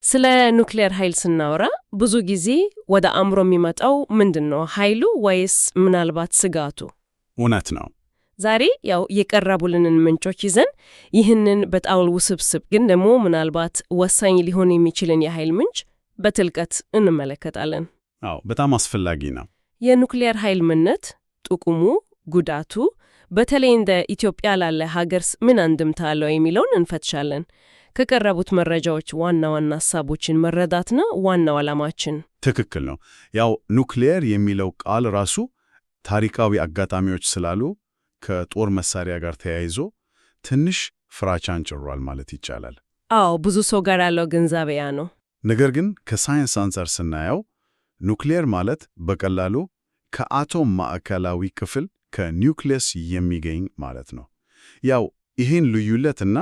ስለ ኑክሌር ኃይል ስናወራ ብዙ ጊዜ ወደ አእምሮ የሚመጣው ምንድነው? ኃይሉ ወይስ ምናልባት ስጋቱ? እውነት ነው። ዛሬ የቀረቡልንን ምንጮች ይዘን ይህንን በጣም ውስብስብ ግን ደግሞ ምናልባት ወሳኝ ሊሆን የሚችልን የኃይል ምንጭ በጥልቀት እንመለከታለን። በጣም አስፈላጊ ነው። የኑክሌር ኃይል ምንነት፣ ጥቅሙ፣ ጉዳቱ በተለይ እንደ ኢትዮጵያ ላለ ሀገርስ ምን አንድምታ አለው የሚለውን እንፈትሻለን። ከቀረቡት መረጃዎች ዋና ዋና ሐሳቦችን መረዳት ነው ዋናው ዓላማችን። ትክክል ነው። ኑክሌር የሚለው ቃል ራሱ ታሪካዊ አጋጣሚዎች ስላሉ ከጦር መሳሪያ ጋር ተያይዞ ትንሽ ፍራቻን ጭሯል ማለት ይቻላል። ብዙ ሰው ጋር ያለው ግንዛቤ ያ ነው። ነገር ግን ከሳይንስ አንጻር ስናየው ኑክሌር ማለት በቀላሉ ከአቶም ማዕከላዊ ክፍል ከኒውክሊየስ የሚገኝ ማለት ነው። ይህን ልዩነትና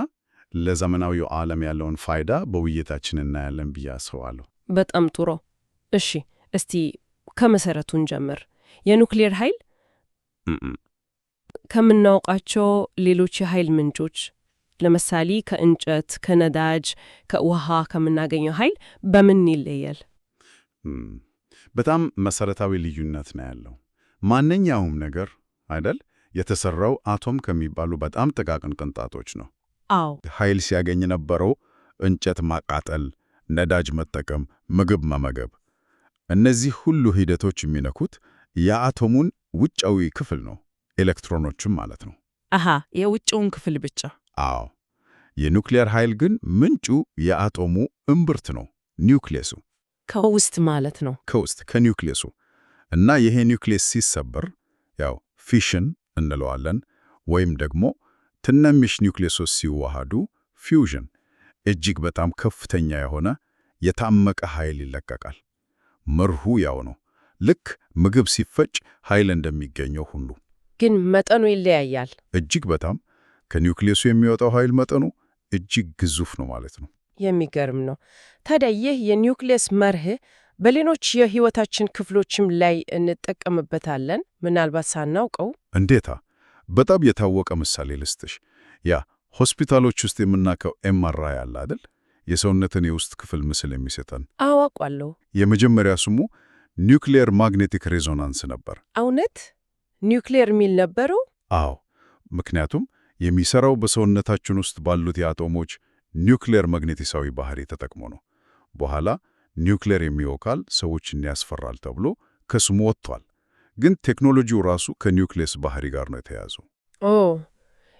ለዘመናዊው ዓለም ያለውን ፋይዳ በውይይታችን እናያለን ብዬ አስባለሁ። በጣም ጥሩ። እሺ፣ እስቲ ከመሰረቱን ጀምር። የኑክሌር ኃይል ከምናውቃቸው ሌሎች የኃይል ምንጮች ለምሳሌ ከእንጨት፣ ከነዳጅ፣ ከውሃ ከምናገኘው ኃይል በምን ይለያል? በጣም መሰረታዊ ልዩነት ነው ያለው። ማንኛውም ነገር አይደል የተሰራው አቶም ከሚባሉ በጣም ጥቃቅን ቅንጣቶች ነው። ኃይል ሲያገኝ የነበረው እንጨት ማቃጠል፣ ነዳጅ መጠቀም፣ ምግብ መመገብ፣ እነዚህ ሁሉ ሂደቶች የሚነኩት የአቶሙን ውጫዊ ክፍል ነው፣ ኤሌክትሮኖችም ማለት ነው። የውጭውን ክፍል ብቻ። የኑክሌር ኃይል ግን ምንጩ የአቶሙ እምብርት ነው፣ ኒውክሊየሱ። ከውስጥ ማለት ነው። ከውስጥ ከኒውክሊየሱ እና ይሄ ኒውክሊየስ ሲሰበር ፊሽን እንለዋለን፣ ወይም ደግሞ ትናንሽ ኒውክሊየሶች ሲዋሃዱ ፊውዥን፣ እጅግ በጣም ከፍተኛ የሆነ የታመቀ ኃይል ይለቀቃል። መርሁ ያው ነው። ልክ ምግብ ሲፈጭ ኃይል እንደሚገኘው ሁሉ ግን መጠኑ ይለያያል። እጅግ በጣም ከኒውክሊየሱ የሚወጣው ኃይል መጠኑ እጅግ ግዙፍ ነው ማለት ነው። የሚገርም ነው። ታዲያ ይህ የኒውክሊየስ መርህ በሌሎች የህይወታችን ክፍሎችም ላይ እንጠቀምበታለን፣ ምናልባት ሳናውቀው። እንዴታ! በጣም የታወቀ ምሳሌ ልስጥሽ። ሆስፒታሎች ውስጥ የምናውቀው ኤምአርአይ አለ አይደል? የሰውነትን የውስጥ ክፍል ምስል የሚሰጠን። አውቃለሁ። የመጀመሪያ ስሙ ኒውክሊየር ማግኔቲክ ሬዞናንስ ነበር። እውነት? ኒውክሊየር የሚል ነበረው? ምክንያቱም የሚሰራው በሰውነታችን ውስጥ ባሉት የአቶሞች ኒውክሊየር ማግኔቲሳዊ ባህሪ ተጠቅሞ ነው። በኋላ ኒውክሊየር የሚለው ቃል ሰዎችን ያስፈራል ተብሎ ከስሙ ወጥቷል። ግን ቴክኖሎጂው ራሱ ከኒውክሊየስ ባህሪ ጋር ነው የተያዘው።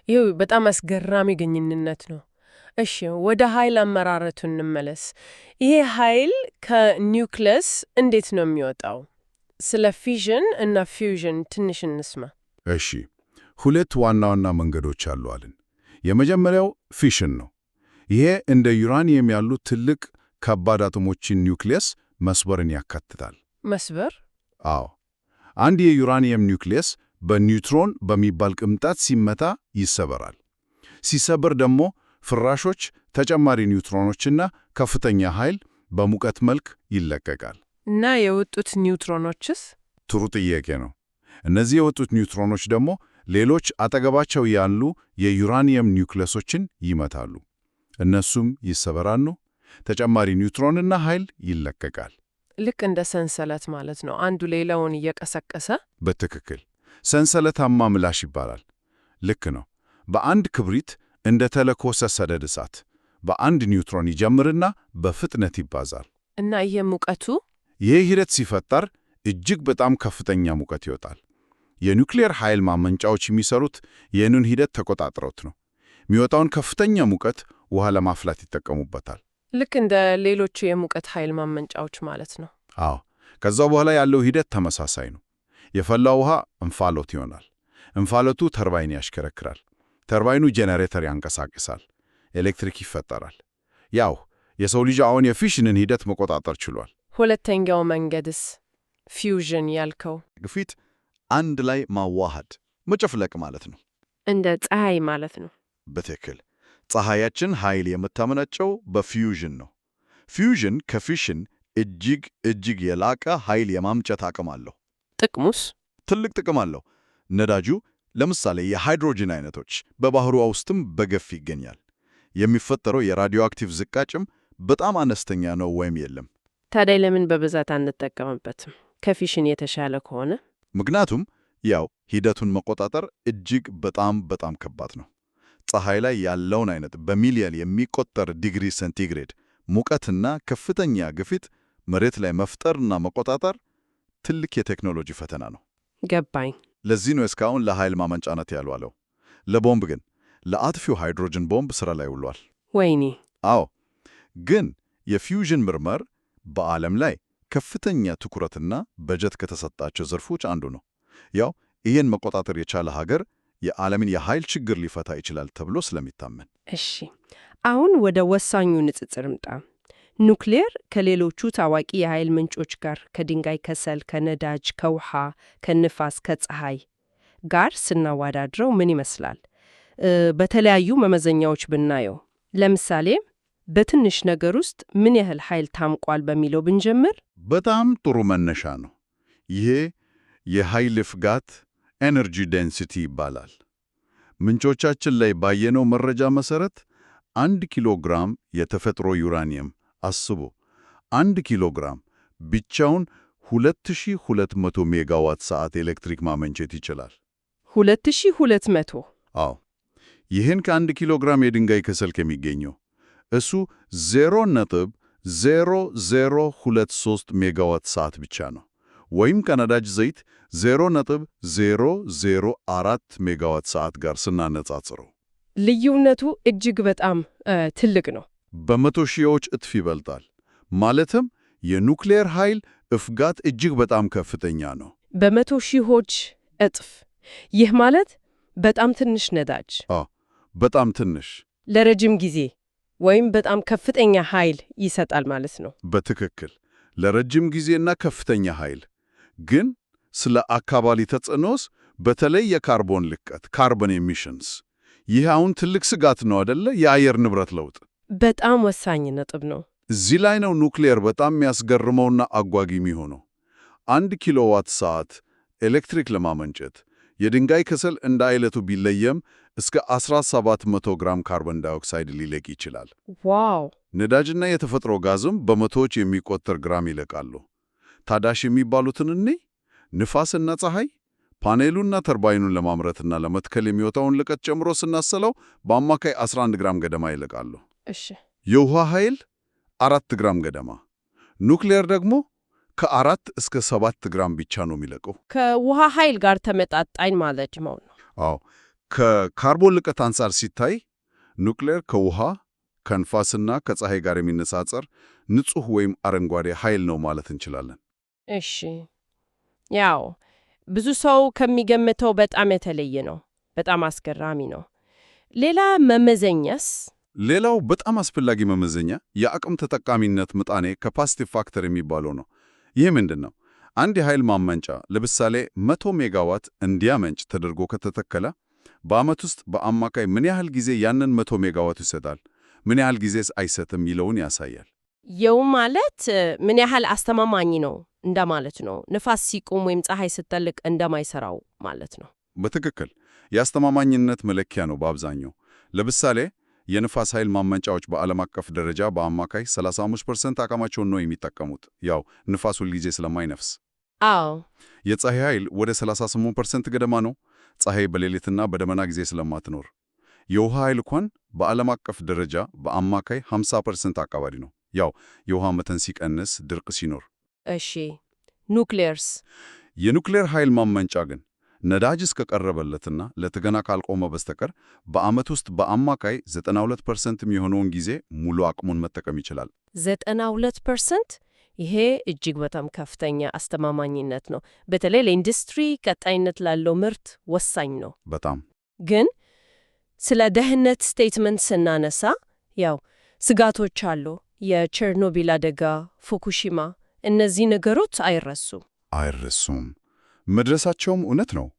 ይህ በጣም አስገራሚ ግንኙነት ነው። እሺ፣ ወደ ኃይል አመራረቱ እንመለስ። ይሄ ኃይል ከኒውክሊየስ እንዴት ነው የሚወጣው? ስለ ፊዥን እና ፊውዥን ትንሽ እንስማ። እሺ፣ ሁለት ዋና ዋና መንገዶች አሉ አልን። የመጀመሪያው ፊሽን ነው። ይሄ እንደ ዩራኒየም ያሉ ትልቅ ከባድ አቶሞችን ኒውክሊየስ መስበርን ያካትታል። መስበር? አንድ የዩራኒየም ኒውክሊየስ በኒውትሮን በሚባል ቅምጣት ሲመታ ይሰበራል። ሲሰበር ደግሞ ፍራሾች ተጨማሪ ኒውትሮኖችና ከፍተኛ ኃይል በሙቀት መልክ ይለቀቃል። እና የወጡት ኒውትሮኖችስ? ጥሩ ጥያቄ ነው። እነዚህ የወጡት ኒውትሮኖች ደግሞ ሌሎች አጠገባቸው ያሉ የዩራኒየም ኒውክሊየሶችን ይመታሉ። እነሱም ይሰበራሉ። ተጨማሪ ኒውትሮንና ኃይል ይለቀቃል። ልክ እንደ ሰንሰለት ማለት ነው፣ አንዱ ሌላውን እየቀሰቀሰ። በትክክል ሰንሰለታማ ምላሽ ይባላል። ልክ ነው። በአንድ ክብሪት እንደ ተለኮሰ ሰደድ እሳት በአንድ ኒውትሮን ይጀምርና በፍጥነት ይባዛል። እና ይሄ ሙቀቱ? ይህ ሂደት ሲፈጠር እጅግ በጣም ከፍተኛ ሙቀት ይወጣል። የኒውክሌር ኃይል ማመንጫዎች የሚሰሩት ይህንን ሂደት ተቆጣጥረውት ነው። የሚወጣውን ከፍተኛ ሙቀት ውሃ ለማፍላት ይጠቀሙበታል። ልክ እንደ ሌሎቹ የሙቀት ኃይል ማመንጫዎች ማለት ነው። ከዛ በኋላ ያለው ሂደት ተመሳሳይ ነው። የፈላው ውሃ እንፋሎት ይሆናል። እንፋሎቱ ተርባይን ያሽከረክራል። ተርባይኑ ጄኔሬተር ያንቀሳቅሳል። ኤሌክትሪክ ይፈጠራል። የሰው ልጅ አሁን የፊሽንን ሂደት መቆጣጠር ችሏል። ሁለተኛው መንገድስ? ፊውዥን ያልከው? ግፊት አንድ ላይ ማዋሃድ፣ መጨፍለቅ ማለት ነው። እንደ ፀሐይ ማለት ነው። በትክክል። ፀሐያችን ኃይል የምታመነጨው በፊውዥን ነው። ፊውዥን ከፊሽን እጅግ የላቀ ኃይል የማምጨት አቅም አለው። ጥቅሙስ? ትልቅ ጥቅም አለው። ነዳጁ ለምሳሌ የሃይድሮጂን አይነቶች በባህሩ ውስጥም በገፍ ይገኛል። የሚፈጠረው የራዲዮ አክቲቭ ዝቃጭም በጣም አነስተኛ ነው ወይም የለም። ታዲያ ለምን በብዛት አንጠቀምበትም ከፊሽን የተሻለ ከሆነ? ምክንያቱም ያው ሂደቱን መቆጣጠር እጅግ በጣም ከባድ ነው። ፀሐይ ላይ ያለውን አይነት በሚሊዮን የሚቆጠር ዲግሪ ሴንቲግሬድ ሙቀትና ከፍተኛ ግፊት መሬት ላይ መፍጠርና መቆጣጠር ትልቅ የቴክኖሎጂ ፈተና ነው። ገባኝ። ለዚህ ነው እስካሁን ለኃይል ማመንጫነት ያልዋለው። ለቦምብ ግን ለአጥፊው ሃይድሮጅን ቦምብ ሥራ ላይ ውሏል። ወይኔ! አዎ፣ ግን የፊውዥን ምርምር በዓለም ላይ ከፍተኛ ትኩረትና በጀት ከተሰጣቸው ዘርፎች አንዱ ነው። ያው ይህን መቆጣጠር የቻለ ሀገር የዓለምን የኃይል ችግር ሊፈታ ይችላል ተብሎ ስለሚታመን። እሺ፣ አሁን ወደ ወሳኙ ንጽጽር ምጣ። ኑክሌር ከሌሎቹ ታዋቂ የኃይል ምንጮች ጋር ከድንጋይ ከሰል፣ ከነዳጅ፣ ከውሃ፣ ከንፋስ፣ ከፀሐይ ጋር ስናወዳድረው ምን ይመስላል? በተለያዩ መመዘኛዎች ብናየው፣ ለምሳሌ በትንሽ ነገር ውስጥ ምን ያህል ኃይል ታምቋል በሚለው ብንጀምር በጣም ጥሩ መነሻ ነው። ይሄ የኃይል ፍጋት ኤነርጂ ዴንሲቲ ይባላል። ምንጮቻችን ላይ ባየነው መረጃ መሰረት 1 ኪሎ ግራም የተፈጥሮ ዩራኒየም አስቡ፣ 1 ኪሎ ግራም ብቻውን 2200 ሜጋዋት ሰዓት ኤሌክትሪክ ማመንጨት ይችላል። 2200? አዎ፣ ይህን ከ1 ኪሎ ግራም የድንጋይ ከሰል ከሚገኘው እሱ 0.0023 ሜጋዋት ሰዓት ብቻ ነው። ወይም ከነዳጅ ዘይት 0.004 ሜጋዋት ሰዓት ጋር ስናነጻጽረው ልዩነቱ እጅግ በጣም ትልቅ ነው። በመቶ ሺዎች እጥፍ ይበልጣል። ማለትም የኑክሌር ኃይል እፍጋት እጅግ በጣም ከፍተኛ ነው። በመቶ ሺዎች እጥፍ! ይህ ማለት በጣም ትንሽ ነዳጅ በጣም ትንሽ ለረጅም ጊዜ ወይም በጣም ከፍተኛ ኃይል ይሰጣል ማለት ነው። በትክክል ለረጅም ጊዜና ከፍተኛ ኃይል። ግን ስለ አካባቢ ተጽዕኖስ፣ በተለይ የካርቦን ልቀት ካርቦን ኤሚሽንስ፣ ይህ አሁን ትልቅ ስጋት ነው አደለ? የአየር ንብረት ለውጥ በጣም ወሳኝ ነጥብ ነው። እዚህ ላይ ነው ኑክሌር በጣም የሚያስገርመውና አጓጊ የሚሆነው። 1 ኪሎዋት ሰዓት ኤሌክትሪክ ለማመንጨት የድንጋይ ከሰል እንደ አይነቱ ቢለየም እስከ 1700 ግራም ካርቦን ዳይኦክሳይድ ሊለቅ ይችላል። ዋው! ነዳጅና የተፈጥሮ ጋዝም በመቶዎች የሚቆጠር ግራም ይለቃሉ። ታዳሽ የሚባሉትን ንፋስና ፀሐይ፣ ፓኔሉና ተርባይኑን ለማምረትና ለመትከል የሚወጣውን ልቀት ጨምሮ ስናሰለው በአማካይ 11 ግራም ገደማ ይለቃሉ። እሺ፣ የውሃ ኃይል 4 ግራም ገደማ። ኑክሌር ደግሞ ከ4 እስከ 7 ግራም ብቻ ነው የሚለቀው። ከውሃ ኃይል ጋር ተመጣጣኝ ማለት ነው። አዎ፣ ከካርቦን ልቀት አንጻር ሲታይ ኑክሌር ከውሃ ከንፋስና ከፀሐይ ጋር የሚነጻጸር ንጹሕ ወይም አረንጓዴ ኃይል ነው ማለት እንችላለን። እሺ፣ ያው ብዙ ሰው ከሚገምተው በጣም የተለየ ነው። በጣም አስገራሚ ነው። ሌላ መመዘኛስ? ሌላው በጣም አስፈላጊ መመዘኛ የአቅም ተጠቃሚነት ምጣኔ ካፓሲቲ ፋክተር የሚባለው ነው። ይህ ምንድን ነው? አንድ የኃይል ማመንጫ ለምሳሌ 100 ሜጋዋት እንዲያመንጭ ተደርጎ ከተተከለ በዓመት ውስጥ በአማካይ ምን ያህል ጊዜ ያንን 100 ሜጋዋት ይሰጣል፣ ምን ያህል ጊዜስ አይሰጥም የሚለውን ያሳያል። ይው ማለት ምን ያህል አስተማማኝ ነው እንደማለት ነው። ንፋስ ሲቆም ወይም ፀሐይ ስትጠልቅ እንደማይሰራው ማለት ነው። በትክክል የአስተማማኝነት መለኪያ ነው በአብዛኛው። ለምሳሌ የንፋስ ኃይል ማመንጫዎች በዓለም አቀፍ ደረጃ በአማካይ 35% አቅማቸውን ነው የሚጠቀሙት፣ ያው ንፋስ ሁልጊዜ ስለማይነፍስ። አዎ። የፀሐይ ኃይል ወደ 38% ገደማ ነው፣ ፀሐይ በሌሊትና በደመና ጊዜ ስለማትኖር። የውሃ ኃይል እንኳን በዓለም አቀፍ ደረጃ በአማካይ 50% አካባቢ ነው፣ ያው የውሃ መጠን ሲቀንስ፣ ድርቅ ሲኖር። እሺ፣ ኑክሌርስ? የኑክሌር ኃይል ማመንጫ ግን ነዳጅ እስከቀረበለትና ለጥገና ካልቆመ በስተቀር በዓመት ውስጥ በአማካይ 92% የሚሆነውን ጊዜ ሙሉ አቅሙን መጠቀም ይችላል። 92%? ይሄ እጅግ በጣም ከፍተኛ አስተማማኝነት ነው። በተለይ ለኢንዱስትሪ ቀጣይነት ላለው ምርት ወሳኝ ነው። በጣም ግን ስለ ደህንነት ስቴትመንት ስናነሳ ያው ስጋቶች አሉ። የቸርኖቢል አደጋ፣ ፉኩሺማ፣ እነዚህ ነገሮች አይረሱም። መድረሳቸውም እውነት ነው።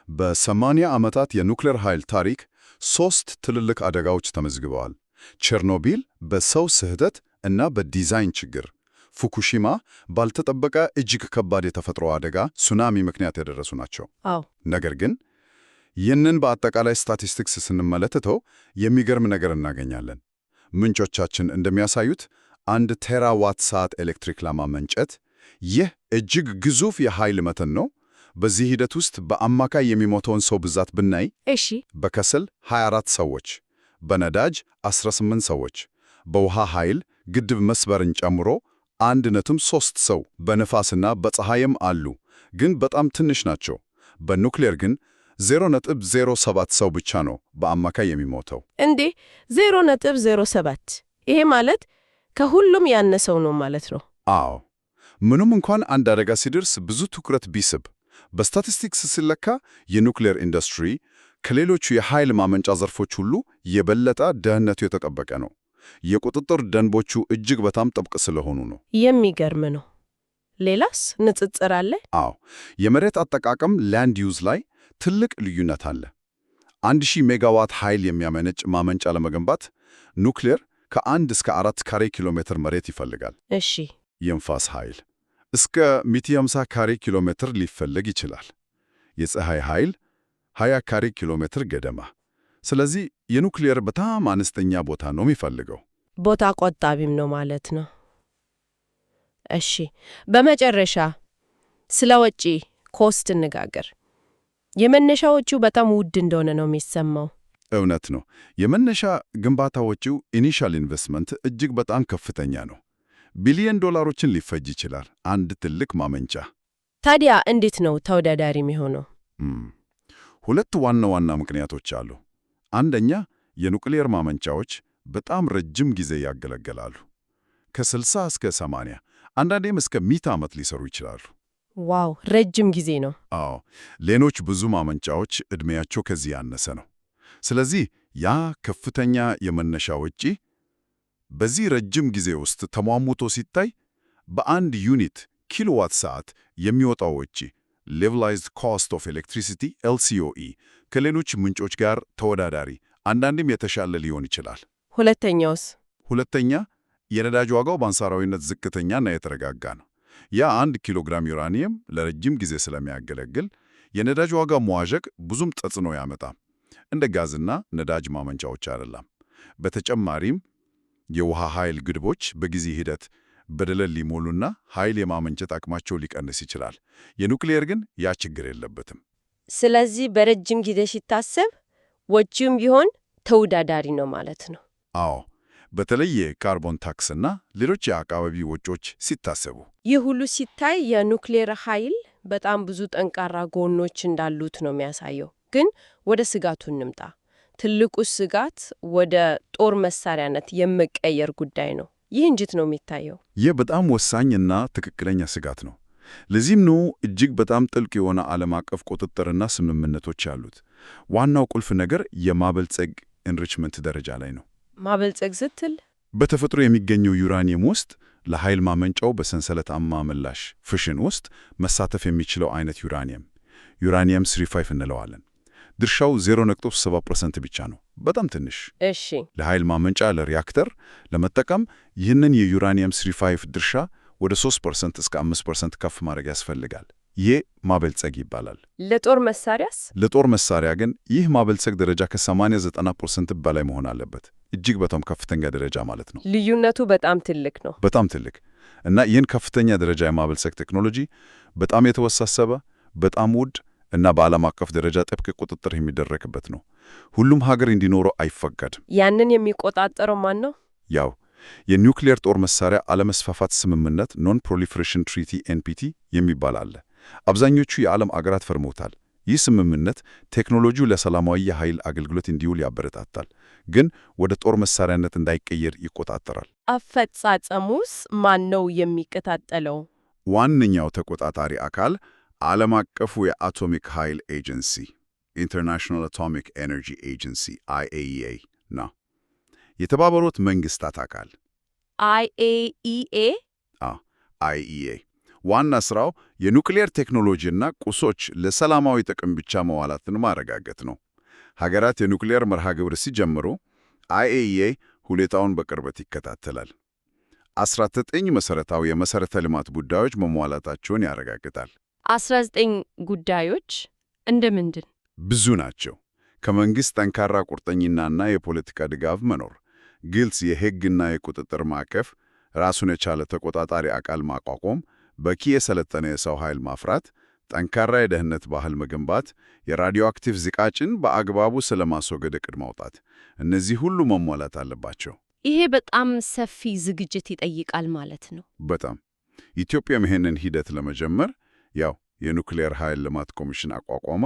በ80 ዓመታት የኑክሌር ኃይል ታሪክ 3 ትልልቅ አደጋዎች ተመዝግበዋል። ቸርኖቢል በሰው ስህተት እና በዲዛይን ችግር፣ ፉኩሺማ ባልተጠበቀ እጅግ ከባድ የተፈጥሮ አደጋ ሱናሚ ምክንያት የደረሱ ናቸው። አዎ። ነገር ግን ይህንን በአጠቃላይ ስታቲስቲክስ ስንመለከተው የሚገርም ነገር እናገኛለን። ምንጮቻችን እንደሚያሳዩት 1 ቴራዋት ሰዓት ኤሌክትሪክ ለማመንጨት። ይህ እጅግ ግዙፍ የኃይል መጠን ነው። በዚህ ሂደት ውስጥ በአማካይ የሚሞተውን ሰው ብዛት ብናይ፣ እሺ፣ በከሰል 24 ሰዎች፣ በነዳጅ 18 ሰዎች፣ በውሃ ኃይል ግድብ መስበርን ጨምሮ 1.3 ሰው፣ በነፋስና በፀሐይም አሉ፣ ግን በጣም ትንሽ ናቸው። በኑክሌር ግን 0.07 ሰው ብቻ ነው በአማካይ የሚሞተው። እንዴ 0.07? ይሄ ማለት ከሁሉም ያነሰው ነው ማለት ነው? አዎ፣ ምንም እንኳን አንድ አደጋ ሲደርስ ብዙ ትኩረት ቢስብ፣ በስታቲስቲክስ ሲለካ የኑክሌር ኢንዱስትሪ ከሌሎቹ የኃይል ማመንጫ ዘርፎች ሁሉ የበለጠ ደህንነቱ የተጠበቀ ነው። የቁጥጥር ደንቦቹ እጅግ በጣም ጥብቅ ስለሆኑ ነው። የሚገርም ነው። ሌላስ ንጽጽር አለ? አዎ፣ የመሬት አጠቃቀም ላንድ ዩዝ ላይ ትልቅ ልዩነት አለ። 1000 ሜጋዋት ኃይል የሚያመነጭ ማመንጫ ለመገንባት ኑክሌር ከ1 እስከ 4 ካሬ ኪሎ ሜትር መሬት ይፈልጋል። እሺ፣ የንፋስ ኃይል እስከ 150 ካሬ ኪሎ ሜትር ሊፈልግ ይችላል። የፀሐይ ኃይል 20 ካሬ ኪሎ ሜትር ገደማ። ስለዚህ የኑክሌር በጣም አነስተኛ ቦታ ነው የሚፈልገው። ቦታ ቆጣቢም ነው ማለት ነው። እሺ፣ በመጨረሻ ስለ ወጪ ኮስት እንነጋገር። የመነሻዎቹ በጣም ውድ እንደሆነ ነው የሚሰማው። እውነት ነው። የመነሻ ግንባታ ወጪው ኢኒሻል ኢንቨስትመንት እጅግ በጣም ከፍተኛ ነው። ቢሊየን ዶላሮችን ሊፈጅ ይችላል አንድ ትልቅ ማመንጫ። ታዲያ እንዴት ነው ተወዳዳሪ የሚሆነው? ሁለት ዋና ዋና ምክንያቶች አሉ። አንደኛ፣ የኑክሌር ማመንጫዎች በጣም ረጅም ጊዜ ያገለግላሉ። ከ60 እስከ 80 አንዳንዴም እስከ 100 ዓመት ሊሰሩ ይችላሉ። ዋው፣ ረጅም ጊዜ ነው። አዎ፣ ሌሎች ብዙ ማመንጫዎች ዕድሜያቸው ከዚህ ያነሰ ነው። ስለዚህ ያ ከፍተኛ የመነሻ ወጪ በዚህ ረጅም ጊዜ ውስጥ ተሟሙቶ ሲታይ በአንድ ዩኒት ኪሎዋት ሰዓት የሚወጣው ወጪ ሌቨላይዝድ ኮስት ኦፍ ኤሌክትሪሲቲ LCOE ከሌሎች ምንጮች ጋር ተወዳዳሪ አንዳንድም የተሻለ ሊሆን ይችላል። ሁለተኛውስ? ሁለተኛ፣ የነዳጅ ዋጋው በአንጻራዊነት ዝቅተኛና የተረጋጋ ነው። ያ 1 ኪሎ ግራም ዩራኒየም ለረጅም ጊዜ ስለሚያገለግል የነዳጅ ዋጋ መዋዠቅ ብዙም ተጽዕኖ ያመጣም እንደ ጋዝና ነዳጅ ማመንጫዎች አይደለም። በተጨማሪም የውሃ ኃይል ግድቦች በጊዜ ሂደት በደለል ሊሞሉና ኃይል የማመንጨት አቅማቸው ሊቀንስ ይችላል። የኑክሌር ግን ያ ችግር የለበትም። ስለዚህ በረጅም ጊዜ ሲታሰብ ወጪውም ቢሆን ተወዳዳሪ ነው ማለት ነው። አዎ፣ በተለይ የካርቦን ታክስና ሌሎች የአካባቢ ወጪዎች ሲታሰቡ። ይህ ሁሉ ሲታይ የኑክሌር ኃይል በጣም ብዙ ጠንካራ ጎኖች እንዳሉት ነው የሚያሳየው። ግን ወደ ስጋቱ እንምጣ። ትልቁ ስጋት ወደ ጦር መሳሪያነት የመቀየር ጉዳይ ነው። ይህ እንዴት ነው የሚታየው? ይህ በጣም ወሳኝና ትክክለኛ ስጋት ነው። ለዚህም ነው እጅግ በጣም ጥልቅ የሆነ ዓለም አቀፍ ቁጥጥርና ስምምነቶች ያሉት። ዋናው ቁልፍ ነገር የማበልጸግ ኢንሪችመንት ደረጃ ላይ ነው። ማበልጸግ ስትል በተፈጥሮ የሚገኘው ዩራኒየም ውስጥ ለኃይል ማመንጫው በሰንሰለታማ ምላሽ ፍሽን ውስጥ መሳተፍ የሚችለው አይነት ዩራኒየም 35 እንለዋለን። ድርሻው 0.7% ብቻ ነው። በጣም ትንሽ። እሺ፣ ለኃይል ማመንጫ ለሪያክተር ለመጠቀም ይህንን የዩራኒየም 35 ድርሻ ወደ 3% እስከ 5% ከፍ ማድረግ ያስፈልጋል። ይህ ማበልጸግ ይባላል። ለጦር መሳሪያስ? ለጦር መሳሪያ ግን ይህ ማበልጸግ ደረጃ ከ80-90% በላይ መሆን አለበት። እጅግ በጣም ከፍተኛ ደረጃ ማለት ነው። ልዩነቱ በጣም ትልቅ ነው። በጣም ትልቅ እና ይህን ከፍተኛ ደረጃ የማበልጸግ ቴክኖሎጂ በጣም የተወሳሰበ፣ በጣም ውድ እና በዓለም አቀፍ ደረጃ ጥብቅ ቁጥጥር የሚደረግበት ነው። ሁሉም ሀገር እንዲኖረው አይፈቀድም። ያንን የሚቆጣጠረው ማን ነው? ያው የኒውክሌር ጦር መሳሪያ አለመስፋፋት ስምምነት ኖን ፕሮሊፌሬሽን ትሪቲ NPT የሚባል አለ። አብዛኞቹ የዓለም አገራት ፈርመውታል። ይህ ስምምነት ቴክኖሎጂው ለሰላማዊ የኃይል አገልግሎት እንዲውል ያበረታታል፣ ግን ወደ ጦር መሳሪያነት እንዳይቀየር ይቆጣጠራል። አፈጻጸሙስ ማን ነው የሚከታተለው? ዋነኛው ተቆጣጣሪ አካል ዓለም አቀፉ የአቶሚክ ኃይል ኤጀንሲ ኢንተርናሽናል አቶሚክ ኤነርጂ ኤጀንሲ IAEA ነው። የተባበሩት መንግስታት አካል IAEA? IAEA ዋና ስራው የኑክሌር ቴክኖሎጂና ቁሶች ለሰላማዊ ጥቅም ብቻ መዋላትን ማረጋገጥ ነው። ሀገራት የኑክሌር መርሃ ግብር ሲጀምሩ IAEA ሁኔታውን በቅርበት ይከታተላል። 19 መሰረታዊ የመሰረተ ልማት ጉዳዮች መሟላታቸውን ያረጋግጣል። 19 ጉዳዮች እንደምንድን? ብዙ ናቸው። ከመንግስት ጠንካራ ቁርጠኝናና የፖለቲካ ድጋፍ መኖር፣ ግልጽ የሕግና የቁጥጥር ማዕቀፍ ራሱን የቻለ ተቆጣጣሪ አካል ማቋቋም፣ በቂ የሰለጠነ የሰው ኃይል ማፍራት፣ ጠንካራ የደህንነት ባህል መገንባት፣ የራዲዮ አክቲቭ ዝቃጭን በአግባቡ ስለማስወገድ ዕቅድ ማውጣት፣ እነዚህ ሁሉ መሟላት አለባቸው። ይሄ በጣም ሰፊ ዝግጅት ይጠይቃል ማለት ነው። በጣም ኢትዮጵያም ይሄንን ሂደት ለመጀመር የኑክሌር ኃይል ልማት ኮሚሽን አቋቋማ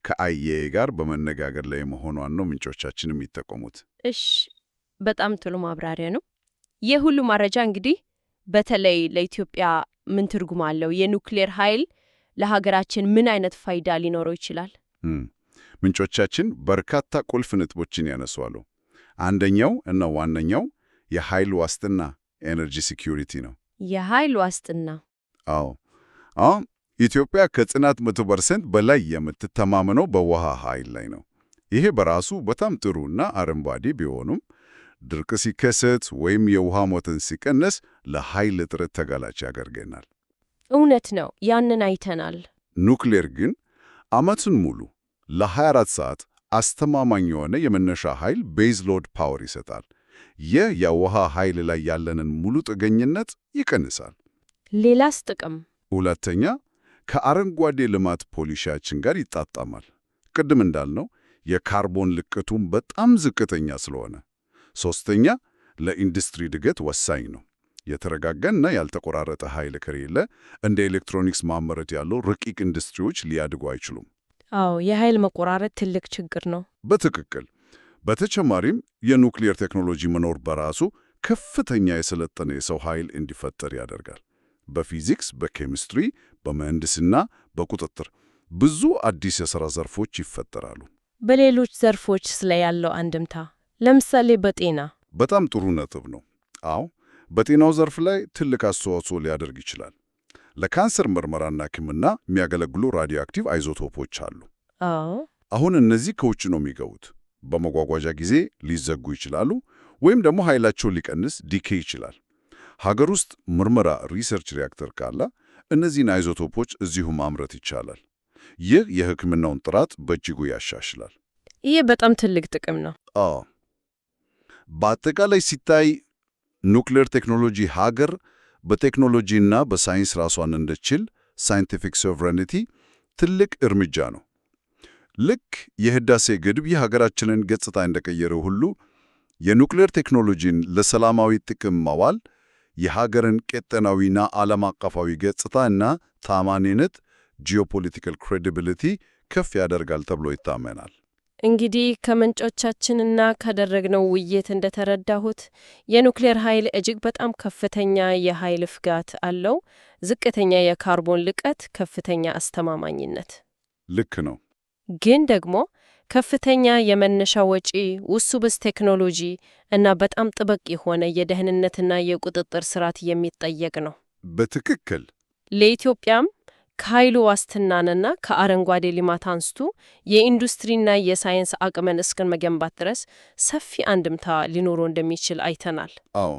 ከአይኤኤ ጋር በመነጋገር ላይ መሆኗን ነው ምንጮቻችን የሚጠቆሙት። እሽ፣ በጣም ጥሩ ማብራሪያ ነው። ይህ ሁሉ መረጃ እንግዲህ በተለይ ለኢትዮጵያ ምን ትርጉም አለው? የኑክሌር ኃይል ለሀገራችን ምን አይነት ፋይዳ ሊኖረው ይችላል? ምንጮቻችን በርካታ ቁልፍ ነጥቦችን ያነሷሉ። አንደኛው እና ዋነኛው የኃይል ዋስትና ኤነርጂ ሴኩሪቲ ነው። የኃይል ዋስትና? አዎ ኢትዮጵያ ከጽናት 100% በላይ የምትተማመነው በውሃ ኃይል ላይ ነው። ይሄ በራሱ በጣም ጥሩና አረንጓዴ ቢሆኑም ድርቅ ሲከሰት ወይም የውሃ ሞትን ሲቀነስ ለኃይል እጥረት ተጋላጭ ያደርገናል። እውነት ነው፣ ያንን አይተናል። ኑክሌር ግን ዓመቱን ሙሉ ለ24 ሰዓት አስተማማኝ የሆነ የመነሻ ኃይል ቤዝ ሎድ ፓወር ይሰጣል። ይህ የውሃ ኃይል ላይ ያለንን ሙሉ ጥገኝነት ይቀንሳል። ሌላስ ጥቅም? ሁለተኛ፣ ከአረንጓዴ ልማት ፖሊሲያችን ጋር ይጣጣማል። ቅድም እንዳልነው የካርቦን ልቀቱም በጣም ዝቅተኛ ስለሆነ። ሶስተኛ፣ ለኢንዱስትሪ እድገት ወሳኝ ነው። የተረጋጋና ያልተቆራረጠ ኃይል ከሌለ እንደ ኤሌክትሮኒክስ ማምረት ያለው ረቂቅ ኢንዱስትሪዎች ሊያድጉ አይችሉም። አዎ፣ የኃይል መቆራረጥ ትልቅ ችግር ነው። በትክክል። በተጨማሪም የኑክሌር ቴክኖሎጂ መኖር በራሱ ከፍተኛ የሰለጠነ የሰው ኃይል እንዲፈጠር ያደርጋል። በፊዚክስ፣ በኬሚስትሪ፣ በምህንድስና፣ በቁጥጥር ብዙ አዲስ የሥራ ዘርፎች ይፈጠራሉ። በሌሎች ዘርፎች ስለ ያለው አንድምታ ለምሳሌ በጤና? በጣም ጥሩ ነጥብ ነው። አዎ በጤናው ዘርፍ ላይ ትልቅ አስተዋጽኦ ሊያደርግ ይችላል። ለካንሰር ምርመራና ሕክምና የሚያገለግሉ ራዲዮአክቲቭ አይዞቶፖች አሉ። አሁን እነዚህ ከውጭ ነው የሚገቡት። በመጓጓዣ ጊዜ ሊዘጉ ይችላሉ፣ ወይም ደግሞ ኃይላቸው ሊቀንስ ዲኬ ይችላል። ሀገር ውስጥ ምርመራ ሪሰርች ሪያክተር ካለ እነዚህን አይዞቶፖች እዚሁ ማምረት ይቻላል። ይህ የሕክምናውን ጥራት በእጅጉ ያሻሽላል። ይህ በጣም ትልቅ ጥቅም ነው። በአጠቃላይ ሲታይ ኑክሌር ቴክኖሎጂ ሀገር በቴክኖሎጂና በሳይንስ ራሷን እንድትችል ሳይንቲፊክ ሶቨሬኒቲ ትልቅ እርምጃ ነው። ልክ የህዳሴ ግድብ የሀገራችንን ገጽታ እንደቀየረው ሁሉ የኑክሌር ቴክኖሎጂን ለሰላማዊ ጥቅም ማዋል የሀገርን ቀጠናዊና ዓለም አቀፋዊ ገጽታ እና ታማኒነት ጂኦፖለቲካል ክሬዲቢሊቲ ከፍ ያደርጋል ተብሎ ይታመናል። እንግዲህ ከምንጮቻችንና ካደረግነው ውይይት እንደተረዳሁት የኑክሌር ኃይል እጅግ በጣም ከፍተኛ የኃይል ፍጋት አለው፣ ዝቅተኛ የካርቦን ልቀት፣ ከፍተኛ አስተማማኝነት። ልክ ነው። ግን ደግሞ ከፍተኛ የመነሻ ወጪ፣ ውሱብስ ቴክኖሎጂ እና በጣም ጥብቅ የሆነ የደህንነትና የቁጥጥር ስርዓት የሚጠየቅ ነው። በትክክል። ለኢትዮጵያም ከኃይሉ ዋስትናንና ከአረንጓዴ ልማት አንስቶ የኢንዱስትሪና የሳይንስ አቅምን እስከ መገንባት ድረስ ሰፊ አንድምታ ሊኖረው እንደሚችል አይተናል። አዎ፣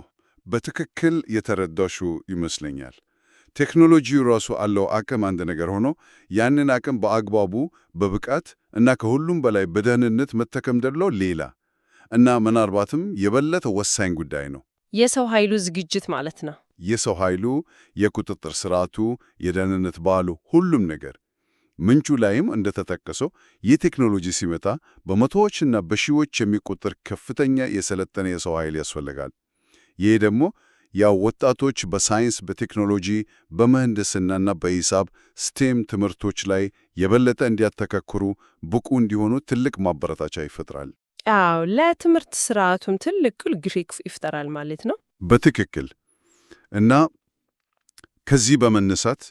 በትክክል የተረዳሹ ይመስለኛል። ቴክኖሎጂው ራሱ አለው አቅም አንድ ነገር ሆኖ ያንን አቅም በአግባቡ በብቃት እና ከሁሉም በላይ በደህንነት መጠቀም ደግሞ ሌላ እና ምናልባትም የበለጠ ወሳኝ ጉዳይ ነው። የሰው ኃይሉ ዝግጅት ማለት ነው። የሰው ኃይሉ፣ የቁጥጥር ስርዓቱ፣ የደህንነት ባህሉ፣ ሁሉም ነገር። ምንጩ ላይም እንደተጠቀሰው ይህ ቴክኖሎጂ ሲመጣ በመቶዎችና በሺዎች የሚቆጠር ከፍተኛ የሰለጠነ የሰው ኃይል ያስፈልጋል። ይህ ደግሞ ያው ወጣቶች በሳይንስ፣ በቴክኖሎጂ፣ በምህንድስናና በሂሳብ ስቴም ትምህርቶች ላይ የበለጠ እንዲያተካክሩ ብቁ እንዲሆኑ ትልቅ ማበረታቻ ይፈጥራል። አዎ፣ ለትምህርት ስርዓቱም ትልቅ ግሪክ ይፈጠራል ማለት ነው። በትክክል። እና ከዚህ በመነሳት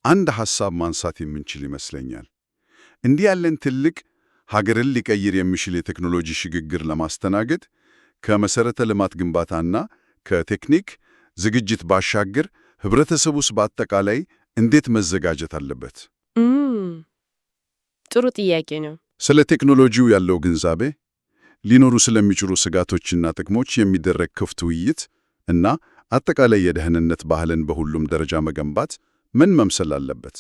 አንድ ሐሳብ ማንሳት የምንችል ይመስለኛል። እንዲህ ያለን ትልቅ ሀገርን ሊቀይር የሚችል የቴክኖሎጂ ሽግግር ለማስተናገድ ከመሠረተ ልማት ግንባታና ከቴክኒክ ዝግጅት ባሻገር ህብረተሰቡስ በአጠቃላይ እንዴት መዘጋጀት አለበት? ጥሩ ጥያቄ ነው። ስለ ቴክኖሎጂው ያለው ግንዛቤ፣ ሊኖሩ ስለሚችሉ ስጋቶችና ጥቅሞች የሚደረግ ክፍት ውይይት እና አጠቃላይ የደህንነት ባህልን በሁሉም ደረጃ መገንባት ምን መምሰል አለበት?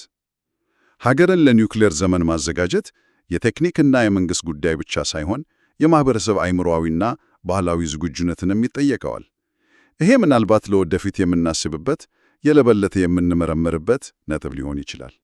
ሀገርን ለኒውክሌር ዘመን ማዘጋጀት የቴክኒክና የመንግሥት ጉዳይ ብቻ ሳይሆን የማኅበረሰብ አእምሮአዊና ባህላዊ ዝግጁነትንም ይጠየቀዋል። ይሄ ምናልባት ለወደፊት የምናስብበት የለበለጠ የምንመረምርበት ነጥብ ሊሆን ይችላል።